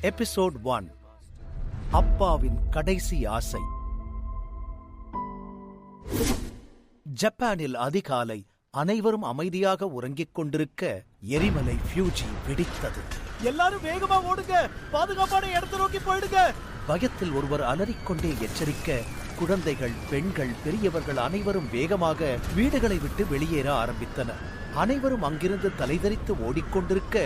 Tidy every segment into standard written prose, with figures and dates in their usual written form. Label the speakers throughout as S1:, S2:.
S1: Episode 1. அப்பாவின் கடைசி ஆசை. ஜப்பானில் அதிகாலை அனைவரும் அமைதியாக உறங்கிக் கொண்டிருக்க எரிமலை ஃபியூஜி வெடித்தது.
S2: எல்லாரும் வேகமா ஓடுங்க, பாதுகாப்பான இடத்தை நோக்கி போயிடுங்க.
S1: பயத்தில் ஒருவர் அலறிக்கொண்டே எச்சரிக்க, குழந்தைகள், பெண்கள், பெரியவர்கள் அனைவரும் வேகமாக வீடுகளை விட்டு வெளியேற ஆரம்பித்தனர். அனைவரும் அங்கிருந்து தலைதறித்து ஓடிக்கொண்டிருக்க,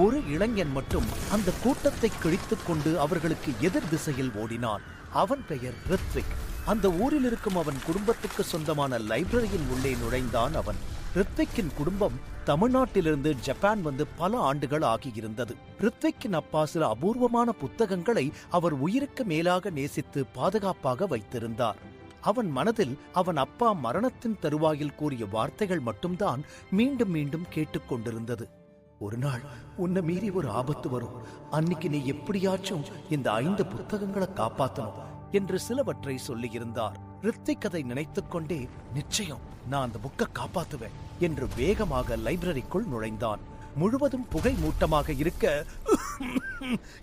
S1: ஒரு இளைஞன் மட்டும் அந்த கூட்டத்தை கிழித்துக் கொண்டு அவர்களுக்கு எதிர் திசையில் ஓடினான். அவன் பெயர் ரித்விக். அந்த ஊரில் இருக்கும் அவன் குடும்பத்துக்கு சொந்தமான லைப்ரரியின் உள்ளே நுழைந்தான் அவன். ரித்விக்கின் குடும்பம் தமிழ்நாட்டிலிருந்து ஜப்பான் வந்து பல ஆண்டுகள் ஆகியிருந்தது. ரித்விக்கின் அப்பா சில அபூர்வமான புத்தகங்களை அவர் உயிருக்கு மேலாக நேசித்து பாதுகாப்பாக வைத்திருந்தார். அவன் மனதில் அவன் அப்பா மரணத்தின் தருவாயில் கூறிய வார்த்தைகள் மட்டும்தான் மீண்டும் மீண்டும் கேட்டுக்கொண்டிருந்தது. ஒரு நாள் உன்னை மீறி ஒரு ஆபத்து வரும், அன்னைக்கு நீ எப்படியாச்சும் இந்த 5 புத்தகங்களை காப்பாற்றணும் என்று சிலவற்றை சொல்லியிருந்தார். ரித்விக் அதை நினைத்துக் கொண்டே, நிச்சயம் நான் அந்த புக்கை காப்பாற்றுவேன் என்று வேகமாக லைப்ரரிக்குள் நுழைந்தான். முழுவதும் புகை மூட்டமாக இருக்க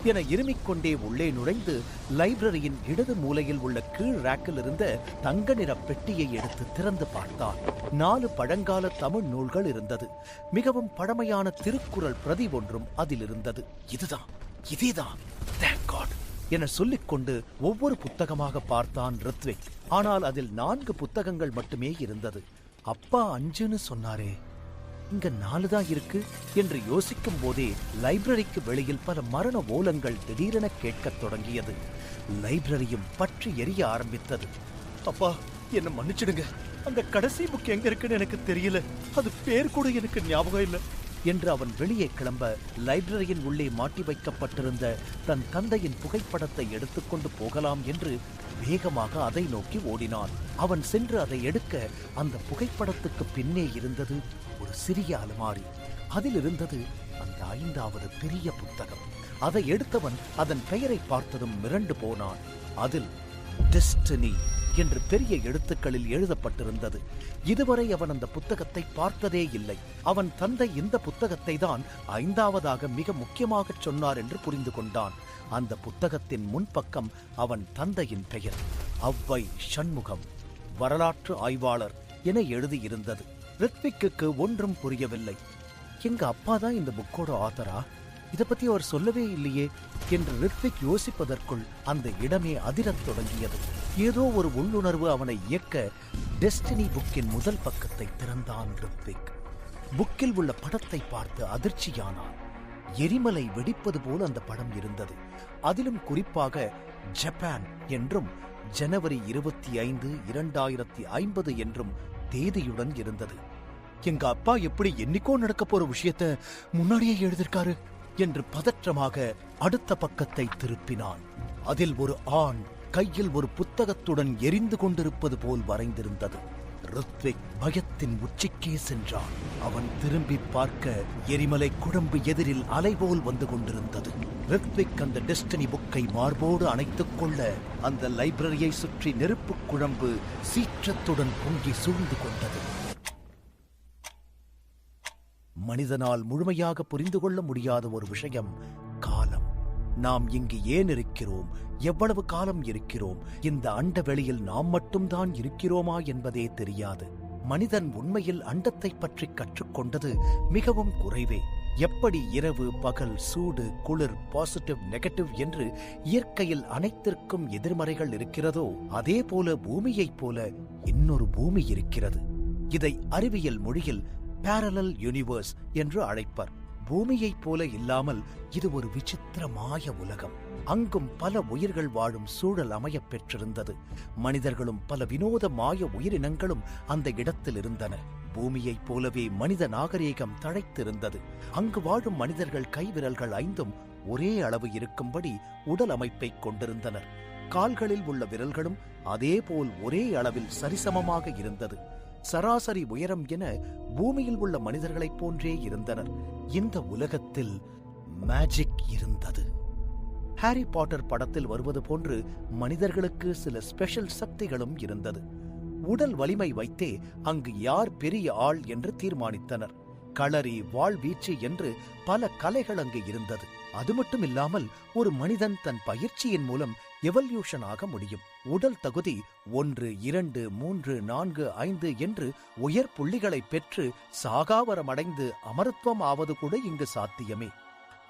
S1: என இருமிக்கொண்டே உள்ளே நுழைந்து லைப்ரரியின் இடது மூலையில் உள்ள கீழ் ரேக்கில் இருந்த தங்க நிற பெட்டியை எடுத்து திறந்து பார்த்தான். 4 பழங்கால தமிழ் நூல்கள் இருந்தது. மிகவும் பழமையான திருக்குறள் பிரதி ஒன்றும் அதில் இருந்தது. இதேதான் Thank God என சொல்லிக்கொண்டு ஒவ்வொரு புத்தகமாக பார்த்தான் ரித்விக். ஆனால் அதில் 4 புத்தகங்கள் மட்டுமே இருந்தது. அப்பா 5ன்னு சொன்னாரே, இங்க 4 தான் இருக்கு என்று யோசிக்கும் போதே லைப்ரரிக்கு வெளியில் பல மரண ஓலங்கள் திடீரென கேட்கத் தொடங்கியது. லைப்ரரியும் பற்றி எரிய ஆரம்பித்தது.
S2: அப்பா, என்ன மன்னிச்சிடுங்க, அந்த கடைசி புக் எங்க இருக்குன்னு எனக்கு தெரியல, அது பேர் கூட எனக்கு ஞாபகம் இல்லை
S1: என்று அவன் வெளியே கிளம்ப, லைப்ரரியின் உள்ளே மாட்டி வைக்கப்பட்டிருந்த தன் தந்தையின் புகைப்படத்தை எடுத்துக்கொண்டு போகலாம் என்று வேகமாக அதை நோக்கி ஓடினான். அவன் சென்று அதை எடுக்க, அந்த புகைப்படத்துக்கு பின்னே இருந்தது ஒரு சிறிய அலமாரி. அதில் இருந்தது அந்த 5வது பெரிய புத்தகம். அதை எடுத்தவன் அதன் பெயரை பார்த்ததும் மிரண்டு போனான். அதில் டெஸ்டினி என்று பெரிய எழுத்துக்களில் எழுதப்பட்டிருந்தது. இதுவரை அவன் அந்த புத்தகத்தை பார்த்ததே இல்லை. அவன் தந்தை இந்த புத்தகத்தை தான் 5வதாக மிக முக்கியமாக சொன்னார் என்று புரிந்து கொண்டான். அந்த புத்தகத்தின் முன்பக்கம் அவன் தந்தையின் பெயர் அவ்வை சண்முகம், வரலாற்று ஆய்வாளர் என எழுதியிருந்தது. ரித்விக்கு ஒன்றும் புரியவில்லை. எங்க அப்பா தான் இந்த புக்கோட ஆத்தரா? இதை பத்தி அவர் சொல்லவே இல்லையே என்று ரித்விக் யோசிப்பதற்குள் அந்த இடமே அதிரத் தொடங்கியது. ஏதோ ஒரு உள்ளுணர்வு அவனை இயக்க, டெஸ்டினி புக்கின் முதல் பக்கத்தை திறந்தான் ரித்விக். புக்கில் உள்ள படத்தை பார்த்து அதிர்ச்சியானான். எரிமலை வெடிப்பது போல் அந்த படம் இருந்தது. அதிலும் குறிப்பாக ஜப்பான் என்றும் ஜனவரி 25, 2050 என்றும் தேதியுடன் இருந்தது. எங்க அப்பா எப்படி என்னைக்கோ நடக்க போற விஷயத்த முன்னாடியே எழுதிருக்காரு என்று பதற்றமாக அடுத்த பக்கத்தை திருப்பினான். அதில் ஒரு ஆண் கையில் ஒரு புத்தகத்துடன் எரிந்து கொண்டிருப்பது போல் வரைந்திருந்தது. ரித்விக் பயத்தின் உச்சிக்கே சென்றான். அவன் திரும்பி பார்க்க, எரிமலை குழம்பு எதிரில் அலைபோல் வந்து கொண்டிருந்தது. ரித்விக் அந்த டெஸ்டினி புக்கை மார்போடு அணைத்துக் கொள்ள, அந்த லைப்ரரியை சுற்றி நெருப்பு குழம்பு சீற்றத்துடன் பொங்கி சூழ்ந்து கொண்டது. மனிதனால் முழுமையாக புரிந்து கொள்ள முடியாத ஒரு விஷயம் காலம். நாம் இங்கு ஏன் இருக்கிறோம், எவ்வளவு காலம் இருக்கிறோம், இந்த அண்ட வெளியில் நாம் மட்டும்தான் இருக்கிறோமா என்பதே தெரியாது. மனிதன் உண்மையில் அண்டத்தை பற்றி கற்றுக்கொண்டது மிகவும் குறைவே. எப்படி இரவு, பகல், சூடு, குளிர், பாசிட்டிவ், நெகட்டிவ் என்று இயற்கையில் அனைத்திற்கும் எதிர்மறைகள் இருக்கிறதோ, அதே போல பூமியைப் போல இன்னொரு பூமி இருக்கிறது. இதை அறிவியல் மொழியில் parallel universe என்று அழைப்பர். பூமியைப் போல இல்லாமல் இது ஒரு விசித்திரமாய உலகம். அங்கும் பல உயிர்கள் வாழும் சூழல் அமையப் பெற்றிருந்தது. மனிதர்களும் பல வினோத மாய உயிரினங்களும் அந்த இடத்தில் இருந்தன. பூமியைப் போலவே மனித நாகரீகம் தழைத்திருந்தது. அங்கு வாழும் மனிதர்கள் கைவிரல்கள் 5ம் ஒரே அளவு இருக்கும்படி உடல் அமைப்பை கொண்டிருந்தனர். கால்களில் உள்ள விரல்களும் அதேபோல் ஒரே அளவில் சரிசமமாக இருந்தது. சராசரி உயரம் என பூமியில் உள்ள மனிதர்களைப் போன்றே இருந்தனர். இந்த உலகத்தில் மேஜிக் இருந்தது. ஹாரி பாட்டர் படத்தில் வருவது போன்று மனிதர்களுக்கு சில ஸ்பெஷல் சக்திகளும் இருந்தது. உடல் வலிமை வைத்தே அங்கு யார் பெரிய ஆள் என்று தீர்மானித்தனர். களரி, வாழ்வீச்சு என்று பல கலைகள் அங்கு இருந்தது. அது மட்டும் இல்லாமல் ஒரு மனிதன் தன் பயிற்சியின் மூலம் எவல்யூஷன் ஆக முடியும். உடல் தகுதி 1, 2, 3, 4, 5 என்று உயர் புள்ளிகளை பெற்று சாகாவரமடைந்து அமரத்துவம் ஆவது கூட இங்கு சாத்தியமே.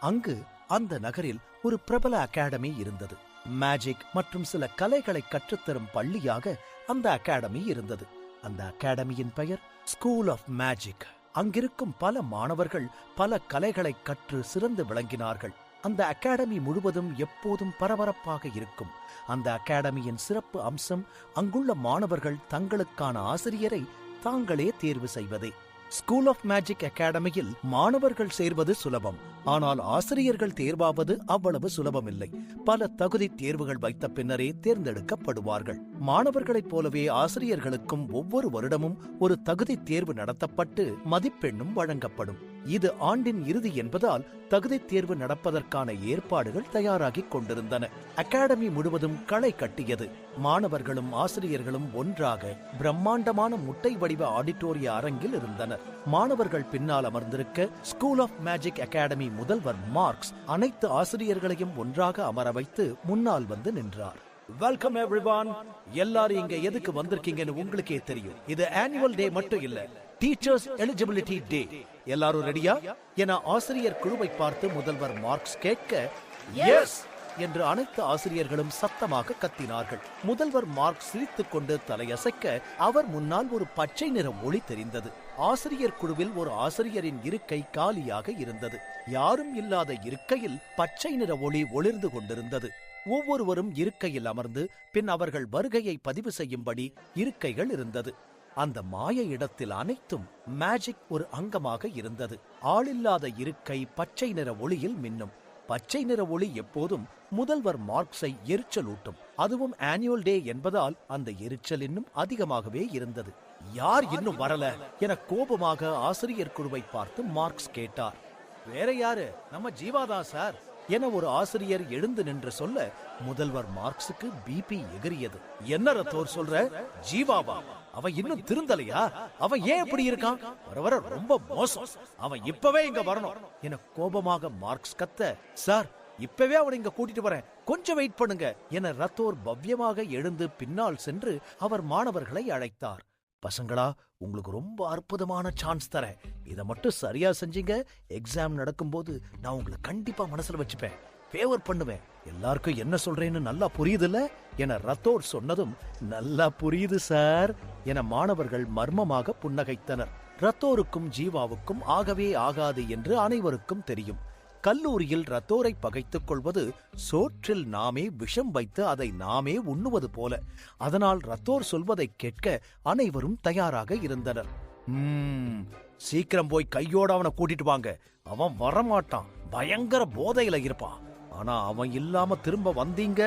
S1: அங்கு அந்த நகரில் ஒரு பிரபல அகாடமி இருந்தது. மேஜிக் மற்றும் சில கலைகளை கற்றுத்தரும் பள்ளியாக அந்த அகாடமி இருந்தது. அந்த அகாடமியின் பெயர் ஸ்கூல் ஆஃப் மேஜிக். அங்கிருக்கும் பல மாணவர்கள் பல கலைகளை கற்று சிறந்து விளங்கினார்கள். அந்த அகாடமி முழுவதும் எப்போதும் பரபரப்பாக இருக்கும். அந்த அகாடமியின் சிறப்பு அம்சம் அங்குள்ள மாணவர்கள் தங்களுக்கான ஆசிரியரை தாங்களே தேர்வு செய்வதே. ஸ்கூல் ஆஃப் மேஜிக் அகாடமியில் மாணவர்கள் சேர்வது சுலபம். ஆனால் ஆசிரியர்கள் தேர்வாவது அவ்வளவு சுலபமில்லை. பல தகுதி தேர்வுகள் வைத்த பின்னரே தேர்ந்தெடுக்கப்படுவார்கள். மாணவர்களைப் போலவே ஆசிரியர்களுக்கும் ஒவ்வொரு வருடமும் ஒரு தகுதி தேர்வு நடத்தப்பட்டு மதிப்பெண்ணும் வழங்கப்படும். இது ஆண்டின் இறுதி என்பதால் தகுதி தேர்வு நடப்பதற்கான ஏற்பாடுகள் தயாராகிக் கொண்டிருந்தன. அகாடமி முழுவதும் களை கட்டியது. மாணவர்களும் ஆசிரியர்களும் ஒன்றாக பிரம்மாண்டமான முட்டை வடிவ ஆடிட்டோரிய அரங்கில் இருந்தனர். மாணவர்கள் பின்னால் அமர்ந்திருக்க ஸ்கூல் ஆஃப் மேஜிக் அகாடமி முதல்வர் மார்க்ஸ் அனைத்து ஆசிரியர்களையும் ஒன்றாக அமர வைத்து முன்னால் வந்து நின்றார். Welcome everyone. எல்லாரும் இங்க எதுக்கு வந்திருக்கீங்கன்னு உங்களுக்கே தெரியும். இது ஆனுவல் டே மட்டும் இல்ல, டீச்சர்ஸ் எலிஜிபிலிட்டி டே. எல்லாரும் ரெடியா என ஆசிரியர் குழுவை பார்த்து முதல்வர் மார்க்ஸ் கேட்க, எஸ் என்று அனைத்து ஆசிரியர்களும் சத்தமாக கத்தினார்கள். முதல்வர் மார்க்ஸ் சிரித்துக் கொண்டு தலையசைக்க அவர் முன்னால் ஒரு பச்சை நிற ஒளி தெரிந்தது. ஆசிரியர் குழுவில் ஒரு ஆசிரியரின் இருக்கை காலியாக இருந்தது. யாரும் இல்லாத இருக்கையில் பச்சை நிற ஒளி ஒளிர்ந்து கொண்டிருந்தது. ஒவ்வொருவரும் இருக்கையில் அமர்ந்து பின் அவர்கள் வருகையை பதிவு செய்யும்படி இருக்கைகள் இருந்தது. அந்த மாய இடத்தில் அனைத்தும் மேஜிக் ஒரு அங்கமாக இருந்தது. ஆளில்லாத இருக்கை பச்சை நிற ஒளியில் மின்னும். பச்சை நிற ஒளி எப்போதும் முதல்வர் மார்க்ஸை எரிச்சலூட்டும். அதுவும் ஆனுவல் டே என்பதால் அந்த எரிச்சல் இன்னும் அதிகமாகவே இருந்தது. யார் இன்னும் வரல என கோபமாக ஆசிரியர் குழுவை பார்த்து மார்க்ஸ் கேட்டார். வேற யாரு, நம்ம ஜீவாதான் சார் என ஒரு ஆசிரியர் எழுந்து நின்று சொல்ல முதல்வர் மார்க்ஸுக்கு பிபி எகிரியது. என்ன ரத்தோர் சொல்ற, ஜீவாவா? அவன் இன்னும் திருந்தலையா? அவன் ஏன் இப்படி இருக்கான்? வர ரொம்ப மோசம். அவன் இப்பவே இங்க வரணும் என கோபமாக மார்க்ஸ் கத்த, சார் இப்பவே அவனை இங்க கூட்டிட்டு வரேன், கொஞ்சம் வெயிட் பண்ணுங்க என ரத்தோர் பவ்யமாக எழுந்து பின்னால் சென்று அவர் மாணவர்களை அழைத்தார். பசங்களா, உங்களுக்கு ரொம்ப அற்புதமான சான்ஸ் தரேன். இதை மட்டும் சரியா செஞ்சீங்க, எக்ஸாம் நடக்கும்போது நான் உங்களை கண்டிப்பா மனசுல வச்சுப்பேன், ஃபேவர் பண்ணுவேன். எல்லாருக்கும் என்ன சொல்றேன்னு நல்லா புரியுதுல்ல என ரத்தோர் சொன்னதும், நல்லா புரியுது சார் என மாணவர்கள் மர்மமாக புன்னகைத்தனர். ரத்தோருக்கும் ஜீவாவுக்கும் ஆகவே ஆகாது என்று அனைவருக்கும் தெரியும். கல்லூரியில் ரத்தோரை பகைத்துக் கொள்வது சோற்றில் நாமே விஷம் வைத்து அதை நாமே உண்ணுவது போல. அதனால் ரத்தோர் சொல்வதை கேட்க அனைவரும் தயாராக இருந்தனர். சீக்கிரம் போய் கையோட அவனை கூட்டிட்டு வாங்க. அவன் வரமாட்டான், பயங்கர போதையில இருப்பான். ஆனா அவன் இல்லாம திரும்ப வந்தீங்க,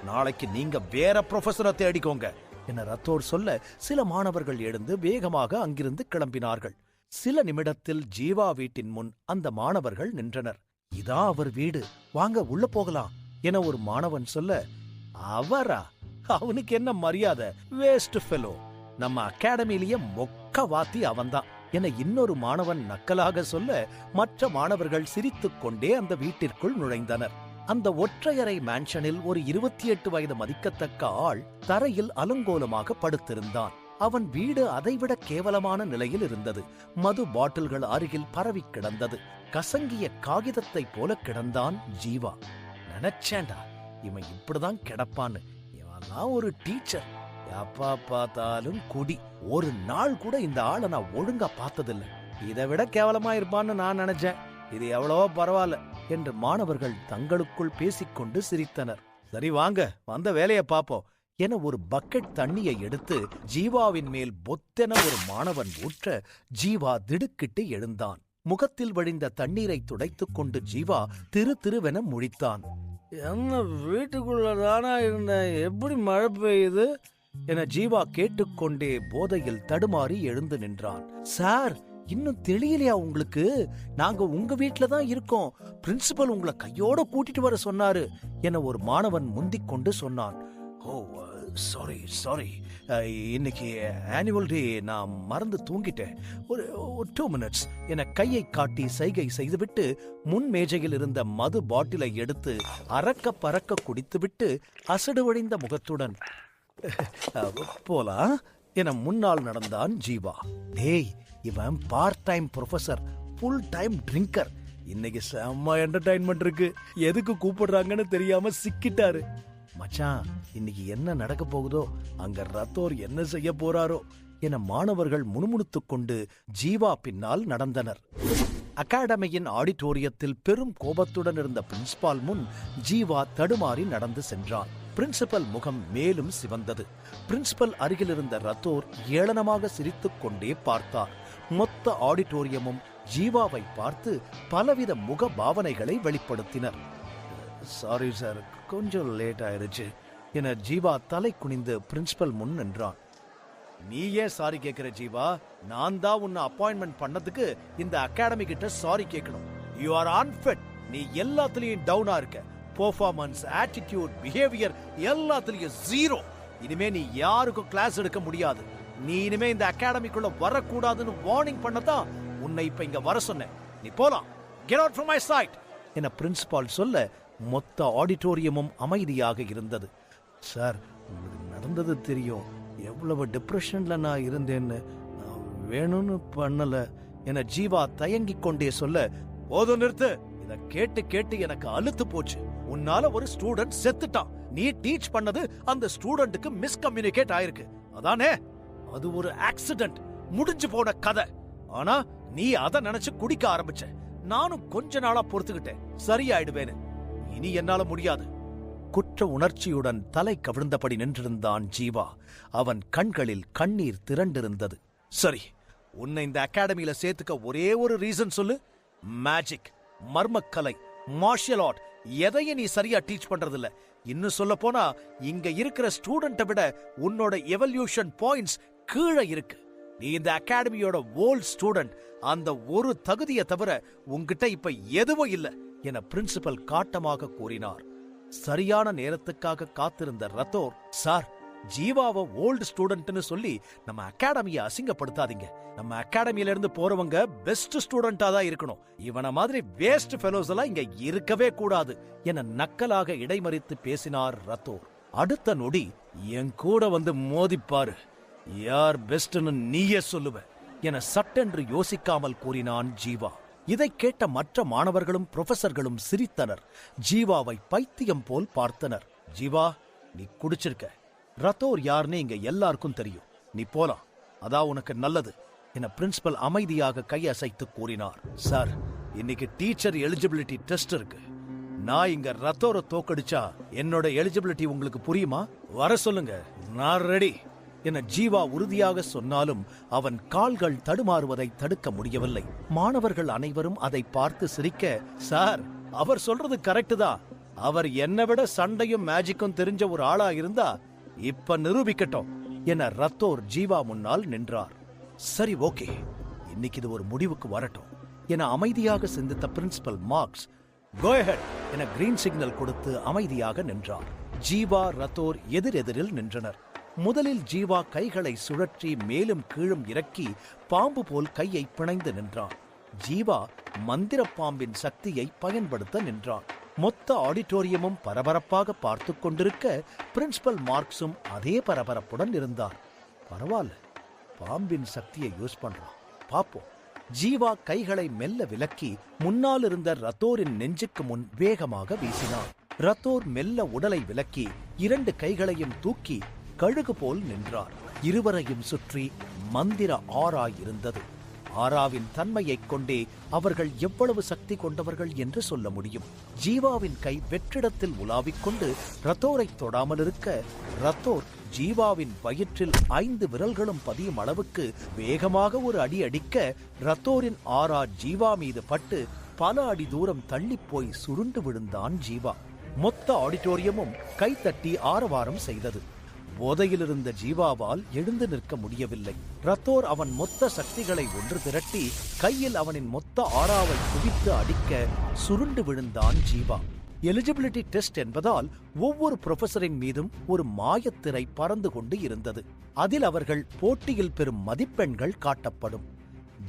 S1: நாளைக்கு நீங்க வேற ப்ரொஃபஸரை தேடிக்கோங்க என ரத்தோர் சொல்ல சில மாணவர்கள் எழுந்து வேகமாக அங்கிருந்து கிளம்பினார்கள். சில நிமிடத்தில் ஜீவா வீட்டின் முன் அந்த மாணவர்கள் நின்றனர். இதான் அவர் வீடு, வாங்க உள்ள போகலாம் என ஒரு மாணவன் சொல்ல, அவரா? அவனுக்கு என்ன மரியாதை, வேஸ்ட் ஃபெலோ. நம்ம அகாடமியிலேயே மொக்க வாத்தி அவன்தான் என இன்னொரு மாணவன் நக்கலாக சொல்ல மற்ற மாணவர்கள் சிரித்துக் கொண்டே அந்த வீட்டிற்குள் நுழைந்தனர். அந்த ஒற்றையறை மேன்ஷனில் ஒரு 28 வயது மதிக்கத்தக்க ஆள் தரையில் அலங்கோலமாக படுத்திருந்தான். அவன் வீடு அதைவிட கேவலமான நிலையில் இருந்தது. மது பாட்டில்கள் அருகில் பரவி கிடந்தது. கசங்கிய காகிதத்தை போல கிடந்தான் ஜீவா. நினைச்சேண்டா இவன் இப்படிதான் கிடப்பான்னு. இவன்லாம் ஒரு டீச்சர், எப்பா பார்த்தாலும் குடி. ஒரு நாள் கூட இந்த ஆளை நான் ஒழுங்கா பார்த்ததில்லை. இதை விட கேவலமா இருப்பான்னு நான் நினைச்சேன். இது எவ்வளவோ பரவாயில்ல என்று மாணவர்கள் தங்களுக்குள் பேசிக்கொண்டு சிரித்தனர். சரி வாங்க, வந்த வேலையை பார்ப்போம் என ஒரு பக்கெட் தண்ணியை எடுத்து ஜீவாவின் மேல் பொத்தென ஒரு மாணவன் ஊற்ற ஜீவா திடுக்கிட்டு எழுந்தான். முகத்தில் வழிந்த தண்ணீரை துடைத்துக் கொண்டு ஜீவா திரு திருவென முழித்தான். என்ன வீட்டுக்குள்ளதானா இருந்த, எப்படி மழை பெய்யுது என ஜீவா கேட்டுக்கொண்டே போதையில் தடுமாறி எழுந்து நின்றான். சார், இன்னும் தெளியலையா உங்களுக்கு? நாங்க உங்க வீட்டுல தான் இருக்கோம். பிரின்சிபல் உங்களை கையோட கூட்டிட்டு வர சொன்னாரு என ஒரு மாணவன் முந்திக் கொண்டு சொன்னான். ஓ சாரி. இன்னைக்கு ஆனுவல் டே நான் மறந்து தூங்கிட்டேன். ஒரு 2 minutes என கையை காட்டி சைகை செய்துவிட்டு முன் மேஜையில் இருந்த மது பாட்டிலை எடுத்து அறக்க பறக்க குடித்துவிட்டு அசடு வழிந்த முகத்துடன் போலாம் என முன்னால் நடந்தான் ஜீவா. டேய், இவன் part time professor, full time drinker. இன்னைக்கு செம்ம என்டர்டைன்மெண்ட் இருக்கு. எதுக்கு கூப்பிடுறாங்கன்னு தெரியாம சிக்கிட்டாரு. மச்சான், இன்னைக்கு என்ன நடக்க போகுதோ, அங்க ரத்தோர் என்ன செய்ய போறாரோ என மாணவர்கள் முணுமுணுத்துக் கொண்டு ஜீவா பின்னால் நடந்தனர். அகாடமியின் ஆடிட்டோரியத்தில் பெரும் கோபத்துடன் இருந்த பிரின்சிபால் முன் ஜீவா தடுமாறி நடந்து சென்றான். பிரின்சிபல் முகம் மேலும் சிவந்தது. பிரின்சிபல் அருகில் இருந்த ரத்தோர் ஏளனமாக சிரித்துக் கொண்டே பார்த்தார். மொத்த ஆடிட்டோரியமும் ஜீவாவை பார்த்து பலவித முக பாவனைகளை வெளிப்படுத்தினர். சாரி சார், கொஞ்சம் லேட் ஆயிருச்சு என ஜீவா தலை குனிந்து பிரின்சிபல் முன் நின்றான். நீ ஏன் சாரி கேட்கிற ஜீவா? நான் தான் உன்னை அப்பாயின்மெண்ட் பண்ணதுக்கு இந்த அகாடமி கிட்ட சாரி கேட்கணும். You are unfit. நீ எல்லாத்துலயும் டவுனா இருக்க. பெர்ஃபார்மன்ஸ், ஆட்டிடியூட், பிஹேவியர் எல்லாத்துலயும் 0. இனிமே நீ யாருக்கும் கிளாஸ் எடுக்க முடியாது. நீ இனிமே இந்த அகாடமிக்குள்ள வரக்கூடாதுன்னு வார்னிங் பண்ணதான் உன்னை இப்ப இங்க வர சொன்னேன். நீ போலாம். Get out from my side என பிரின்சிபால் சொல்ல மொத்த ஆடிட்டோரியமும் அமைதியாக இருந்தது. சார், உங்களுக்கு நடந்தது தெரியும். எவ்வளவு டிப்ரெஷன்ல நான் இருந்தேன்னு. நான் வேணும்னு பண்ணல என ஜீவா தயங்கிக் கொண்டே சொல்ல, போதும் நிறுத்து. இத கேட்டு கேட்டு எனக்கு அலுத்து போச்சு. உன்னால ஒரு ஸ்டூடெண்ட் செத்துட்டான். நீ டீச் பண்ணது அந்த ஸ்டூடெண்ட்டுக்கு மிஸ்கம்யூனிகேட் ஆயிருக்கு. அதானே? அது ஒரு ஆக்சிடென்ட், முடிஞ்சு போன கதை. ஆனா நீ அத நினைச்சு குடிக்க ஆரம்பிச்ச. நானும் கொஞ்ச நாளா பொறுத்துக்கிட்டேன், சரியாயிடுவேன்னு. இனி என்னால முடியாது. குற்ற உணர்ச்சியுடன் தலை கவிழ்ந்தபடி நின்றிருந்தான் ஜீவா. அவன் கண்களில் கண்ணீர் திரண்டிருந்தது. சரி, உன்னை இந்த அகாடமியில சேர்த்துக்க ஒரே ஒரு ரீசன் சொல்லு. மேஜிக், மர்மக்கலை, மார்ஷியல் ஆர்ட் எதையும் நீ சரியா டீச் பண்றதில்ல. இன்னும் சொல்ல போனா இங்க இருக்கிற ஸ்டூடெண்ட்டை விட உன்னோட எவல்யூஷன் பாயிண்ட்ஸ் கீழே இருக்கு. நீ இந்த அகாடமியோட ஓல்ட் ஸ்டூடெண்ட். அந்த ஒரு தகுதியை தவிர உன்கிட்ட இப்ப எதுவும் இல்ல என பிரின்சிபல் காட்டமாக கூறினார். சரியான நேரத்துக்காக காத்திருந்த ரத்தோர், சார், ஜீவாவை ஓல்டு ஸ்டூடெண்ட்னு சொல்லி நம்ம அகாடமியை அசிங்கப்படுத்தாதீங்க. நம்ம அகாடமியில இருந்து போறவங்க பெஸ்ட் ஸ்டூடெண்டா தான் இருக்கணும். இவன மாதிரி வேஸ்ட் ஃபெலோஸ் எல்லாம் இங்க இருக்கவே கூடாது என நக்கலாக இடைமறித்து பேசினார் ரத்தோர். அடுத்த நொடி, என் கூட வந்து மோதிப்பாரு, யார் பெஸ்ட்னு நீயே சொல்லுவ என சட்டென்று யோசிக்காமல் கூறினான் ஜீவா. இதைக் கேட்ட மற்ற மாணவர்களும் புரொஃபசர்களும் சிரித்தனர். ஜீவாவை பைத்தியம் போல் பார்த்தனர். ஜீவா, நீ குடிச்சிருக்க. ரத்தோர் யாருன்னு இங்க எல்லாருக்கும் தெரியும். நீ போலாம், அதான் உனக்கு நல்லது என பிரின்சிபல் அமைதியாக கையசைத்து கூறினார். சார், இன்னைக்கு டீச்சர் எலிஜிபிலிட்டி டெஸ்ட் இருக்கு. நான் இங்க ரத்தோரை தோக்கடிச்சா என்னோட எலிஜிபிலிட்டி உங்களுக்கு புரியுமா? வர சொல்லுங்க, நான் ரெடி என ஜீவா உறுதியாக சொன்னாலும் அவன் கால்கள் தடுமாறுவதை தடுக்க முடியவில்லை. மாணவர்கள் அனைவரும் அதை பார்த்து சிரிக்க, சார், அவர் சொல்றது கரெக்ட் தான். அவர் என்னை விட சண்டையும் மேஜிக்கும் தெரிஞ்ச ஒரு ஆளா இருந்தா இப்ப நிரூபிக்கட்டும் என ரத்தோர் ஜீவா முன்னால் நின்றார். சரி, ஓகே, இன்னைக்கு இது ஒரு முடிவுக்கு வரட்டும் என அமைதியாக சிந்தித்த பிரின்சிபல் மார்க்ஸ், கோ அஹெட் என கிரீன் சிக்னல் கொடுத்து அமைதியாக நின்றார். ஜீவா, ரத்தோர் எதிரெதிரில் நின்றனர். முதலில் ஜீவா கைகளை சுழற்றி மேலும் கீழும் இறக்கி பாம்பு போல் கையை பிணைந்து நின்றான். ஜீவா மந்திர பாம்பின் சக்தியை பயன்படுத்த நின்றான். மொத்த ஆடிட்டோரியமும் பரபரப்பாக பார்த்து கொண்டிருக்க பிரின்சிபல் மார்க்ஸும் அதே பரபரப்புடன் இருந்தார். பரவாயில்ல, பாம்பின் சக்தியை யூஸ் பண்றான், பாப்போம். ஜீவா கைகளை மெல்ல விலக்கி முன்னால் இருந்த ரத்தோரின் நெஞ்சுக்கு முன் வேகமாக வீசினார். ரத்தோர் மெல்ல உடலை விலக்கி 2 கைகளையும் தூக்கி கழுகு போல் நின்றார். இருவரையும் சுற்றி மந்திர ஆரா இருந்தது. ஆராவின் தன்மையைக் கொண்டே அவர்கள் எவ்வளவு சக்தி கொண்டவர்கள் என்று சொல்ல முடியும். ஜீவாவின் கை வெற்றிடத்தில் உலாவிக் கொண்டு ரத்தோரை தொடாமல் இருக்க, ரத்தோர் ஜீவாவின் வயிற்றில் 5 விரல்களும் பதியும் அளவுக்கு வேகமாக ஒரு அடி அடிக்க, ரத்தோரின் ஆரா ஜீவா மீது பட்டு பல அடி தூரம் தள்ளிப்போய் சுருண்டு விழுந்தான் ஜீவா. மொத்த ஆடிட்டோரியமும் கைத்தட்டி ஆரவாரம் செய்தது. போதையிலிருந்த ஜீவாவால் எழுந்து நிற்க முடியவில்லை. ரத்தோர் அவன் மொத்த சக்திகளை ஒன்று திரட்டி கையில் அவனின் மொத்த ஆராவை குவித்து அடிக்க சுருண்டு விழுந்தான் ஜீவா. எலிஜிபிலிட்டி டெஸ்ட் என்பதால் ஒவ்வொரு புரொஃபசரின் மீதும் ஒரு மாயத்திரை பறந்து கொண்டு இருந்தது. அதில் அவர்கள் போட்டியில் பெறும் மதிப்பெண்கள் காட்டப்படும்.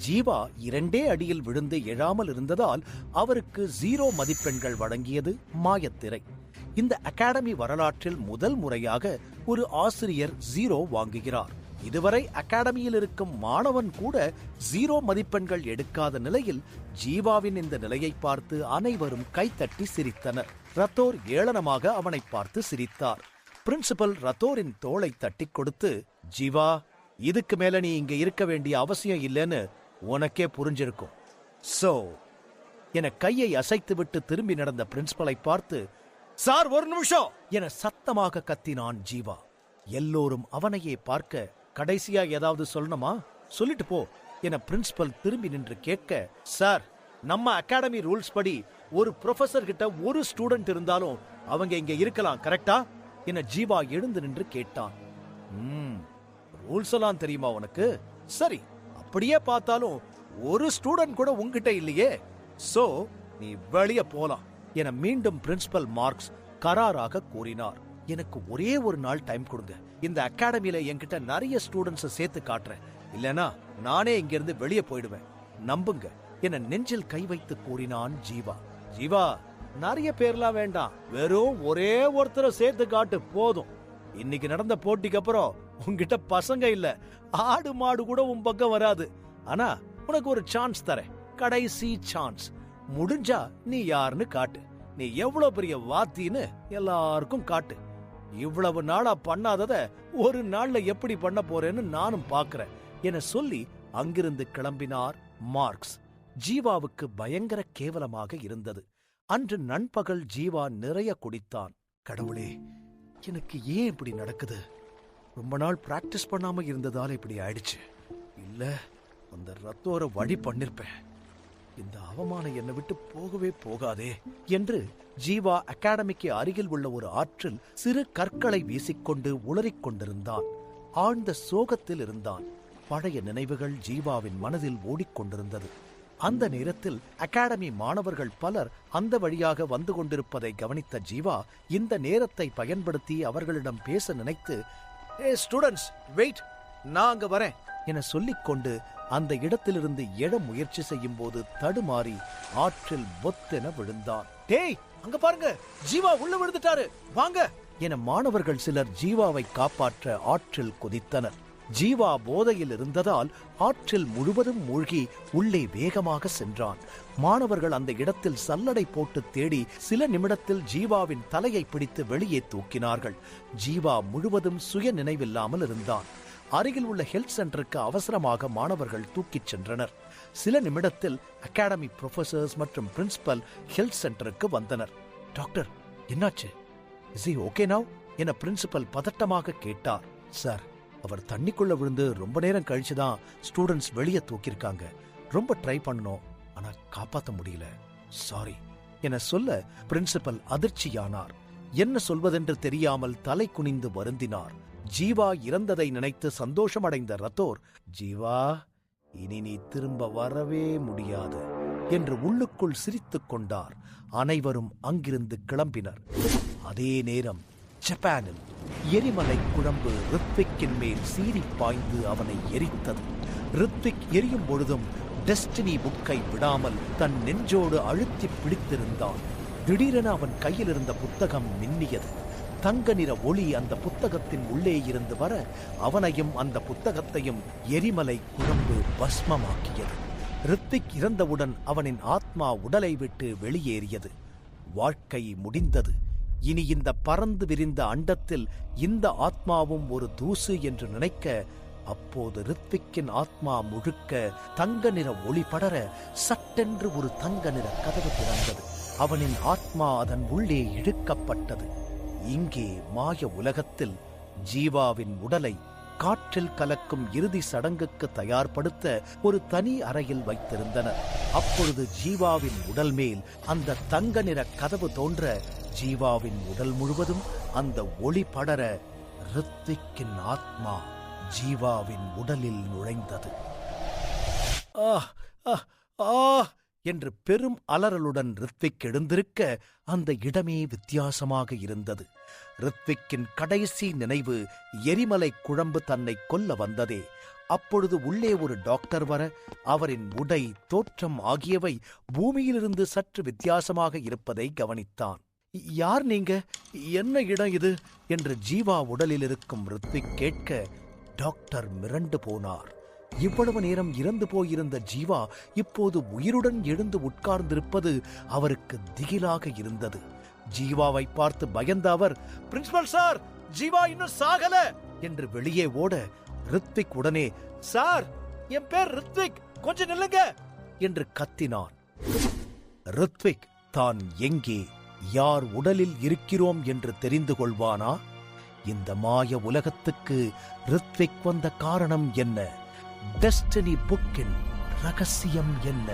S1: ஜீவா 2 அடியில் விழுந்து எழாமல் இருந்ததால் அவருக்கு 0 மதிப்பெண்கள் வழங்கியது மாயத்திரை. இந்த அகாடமி வரலாற்றில் முதல் முறையாக ஒரு ஆசிரியர் 0 வாங்குகிறார். இதுவரை அகாடமியில் இருக்கும் மாணவன் கூட 0 மதிப்பெண்கள் எடுக்காத நிலையில் ஜீவாவின் இந்த நிலையை பார்த்து அனைவரும் கைத்தட்டி சிரித்தனர். ரத்தோர் ஏளனமாக அவனை பார்த்து சிரித்தார். பிரின்சிபல் ரத்தோரின் தோளை தட்டி கொடுத்து, ஜீவா, இதுக்கு மேல நீ இங்க இருக்க வேண்டிய அவசியம் இல்லைன்னு உனக்கே புரிஞ்சிருக்கும். சோ என கையை அசைத்துவிட்டு திரும்பி நடந்த பிரின்சிபலை பார்த்து, சார் ஒரு நிமிஷம் என சத்தமாக கத்தினான் ஜீவா. எல்லோரும் அவனையே பார்க்க, கடைசியா ஏதாவது சொல்லணுமா? சொல்லிட்டு போ என பிரின்சிபல் திரும்பி நின்று கேட்க, சார், நம்ம அகாடமி ரூல்ஸ் படி ஒரு ப்ரொஃபசர் கிட்ட ஒரு ஸ்டூடெண்ட் இருந்தாலும் அவங்க இங்க இருக்கலாம், கரெக்டா என ஜீவா எழுந்து நின்று கேட்டான். ரூல்ஸ் எல்லாம் தெரியுமா உனக்கு? சரி, அப்படியே பார்த்தாலும் ஒரு ஸ்டூடெண்ட் கூட உன்கிட்ட இல்லையே, சோ நீ வெளியே போலாம் என மீண்டும் பிரின்சிபல் மார்க்ஸ் கராராக கூறினார். எனக்கு ஒரே ஒரு நாள் டைம் கொடுங்க. இந்த அகாடமியில என்கிட்ட நிறைய ஸ்டூடெண்ட்ஸை சேர்த்து காட்டுறேன். இல்லனா நானே இங்கிருந்து வெளியே போயிடுவேன். நம்புங்க என நெஞ்சில் கை வைத்து கூறினான் ஜீவா. ஜீவா, நிறைய பேர்லாம் வேண்டாம், வெறும் ஒரே ஒருத்தரை சேர்த்து காட்டு போதும். இன்னைக்கு நடந்த போட்டிக்கு அப்புறம் உன்கிட்ட பசங்க இல்ல, ஆடு மாடு கூட உன் பக்கம் வராது. ஆனா உனக்கு ஒரு சான்ஸ் தரேன், கடைசி சான்ஸ். முடிஞ்சா நீ யாருன்னு காட்டு. நீ எவ்வளவு பெரிய வாத்தின்னு எல்லாருக்கும் காட்டு. இவ்வளவு நாளா பண்ணாதத ஒரு நாள்ல எப்படி பண்ண போறேன்னு நானும் பாக்குறேன் என சொல்லி அங்கிருந்து கிளம்பினார் மார்க்ஸ். ஜீவாவுக்கு பயங்கர கேவலமாக இருந்தது. அன்று நண்பகல் ஜீவா நிறைய குடித்தான். கடவுளே, எனக்கு ஏன் இப்படி நடக்குது? ரொம்ப நாள் பிராக்டிஸ் பண்ணாம இருந்ததால இப்படி ஆயிடுச்சு. இல்ல, அந்த ரத்தோர வழி பண்ணிருப்பேன். இந்த அவமானம் என்னை விட்டு போகவே போகாதே என்று ஜீவா அகாடமிக்கு அருகில் உள்ள ஒரு ஆற்றில் சிறு கற்களை வீசிக்கொண்டு உளறிக் கொண்டிருந்தான். ஆழ்ந்த சோகத்தில் இருந்தான். பழைய நினைவுகள் ஜீவாவின் மனதில் ஓடிக்கொண்டிருந்தது. அந்த நேரத்தில் அகாடமி மாணவர்கள் பலர் அந்த வழியாக வந்து கொண்டிருப்பதை கவனித்த ஜீவா இந்த நேரத்தை பயன்படுத்தி அவர்களிடம் பேச நினைத்து, ஏ ஸ்டூடெண்ட்ஸ், வெயிட், நான் அங்க வரேன் என சொல்லிக்கொண்டு அந்த இடத்திலிருந்து எழ முயற்சி செய்யும் போது தடுமாறி ஆற்றில் பொத்தென விழுந்தான். டேய், அங்க பாருங்க, ஜீவா உள்ள விழுந்துட்டாரு, வாங்க என மாணவர்கள் சிலர் ஜீவாவை காப்பாற்ற ஆற்றில் குதித்தனர். ஜீவா போதையில் இருந்ததால் ஆற்றில் முழுவதும் மூழ்கி உள்ளே வேகமாக சென்றான். மாணவர்கள் அந்த இடத்தில் சல்லடை போட்டு தேடி சில நிமிடத்தில் ஜீவாவின் தலையை பிடித்து வெளியே தூக்கினார்கள். ஜீவா முழுவதும் சுய நினைவில்லாமல் இருந்தான். அருகில் உள்ள ஹெல்த் சென்டருக்கு அவசரமாக மாணவர்கள் தூக்கிச் சென்றனர். சில நிமிடத்தில் அகாடமி ப்ரொஃபசர்ஸ் மற்றும் பிரின்சிபல் ஹெல்த் சென்டருக்கு வந்தனர். டாக்டர், என்னாச்சு? இஸ் ஹி ஓகே நவ் என பிரின்சிபல் பதட்டமாக கேட்டார். சார், அவர் தண்ணிக்குள்ள விழுந்து ரொம்ப நேரம் கழிச்சுதான் ஸ்டூடெண்ட்ஸ் வெளியே தூக்கியிருக்காங்க. ரொம்ப ட்ரை பண்ணணும், ஆனா காப்பாற்ற முடியல, சாரி என சொல்ல பிரின்சிபல் அதிர்ச்சியானார். என்ன சொல்வதென்று தெரியாமல் தலை குனிந்து வருந்தினார். ஜீவா இறந்ததை நினைத்து சந்தோஷமடைந்த ரத்தோர், ஜீவா, இனி நீ திரும்ப வரவே முடியாது என்று உள்ளுக்குள் சிரித்துக் கொண்டார். அனைவரும் அங்கிருந்து கிளம்பினர். அதே நேரம் ஜப்பானில் எரிமலை குழம்பு ரித்விக்கின் மேல் சீறி பாய்ந்து அவனை எரித்தது. ரித்விக் எரியும் பொழுதும் டெஸ்டினி புக்கை விடாமல் தன் நெஞ்சோடு அழுத்தி பிடித்திருந்தான். திடீரென அவன் கையில் இருந்த புத்தகம் மின்னியது. தங்க நிற ஒளி அந்த புத்தகத்தின் உள்ளே இருந்து வர அவனையும் அந்த புத்தகத்தையும் எரிமலை குழம்பு பஸ்மமாக்கியது. ரித்விக் இறந்தவுடன் அவனின் ஆத்மா உடலை விட்டு வெளியேறியது. வாழ்க்கை முடிந்தது. இனி இந்த பறந்து விரிந்த அண்டத்தில் இந்த ஆத்மாவும் ஒரு தூசு என்று நினைக்க, அப்போது ரித்விக்கின் ஆத்மா முழுக்க தங்க நிற ஒளி படர சட்டென்று ஒரு தங்க நிற கதவு திறந்தது. அவனின் ஆத்மா அதன் உள்ளே இழுக்கப்பட்டது. இங்கே மாய உலகத்தில் ஜீவாவின் உடலை காற்றில் கலக்கும் இறுதி சடங்குக்கு தயார்படுத்த ஒரு தனி அறையில் வைத்திருந்தனர். அப்பொழுது ஜீவாவின் உடல் மேல் அந்த தங்க நிற கதவு தோன்ற ஜீவாவின் உடல் முழுவதும் அந்த ஒளி படர ரித்விக்கின் ஆத்மா ஜீவாவின் உடலில் நுழைந்தது. என்று பெரும் அலறலுடன் ரித்விக் எழுந்திருக்க அந்த இடமே வித்தியாசமாக இருந்தது. ரித்விக்கின் கடைசி நினைவு எரிமலை குழம்பு தன்னை கொல்ல வந்ததே. அப்பொழுது உள்ளே ஒரு டாக்டர் வர அவரின் உடை, தோற்றம் ஆகியவை பூமியிலிருந்து சற்று வித்தியாசமாக இருப்பதை கவனித்தான். யார் நீங்க? என்ன இடம் இது என்று ஜீவா உடலில் இருக்கும் ரித்விக் கேட்க டாக்டர் மிரண்டு போனார். இவ்வளவு நேரம் இறந்து போயிருந்த ஜீவா இப்போது உயிருடன் எழுந்து உட்கார்ந்திருப்பது அவருக்கு திகிலாக இருந்தது. ஜீவாவை பார்த்து பயந்த அவர், பிரின்சிபல் சார், ஜீவா இன்னும் சாகல என்று வெளியே ஓட ரித்விக் உடனே, சார், என் பேர் ரித்விக், கொஞ்சம் நில்லுங்க என்று கத்தினான். ரித்விக் தான் எங்கே, யார் உடலில் இருக்கிறோம் என்று தெரிந்து கொள்வானா? இந்த மாய உலகத்துக்கு ரித்விக் வந்த காரணம் என்ன? டெஸ்டினி புக்கின் ரகசியம் என்ன?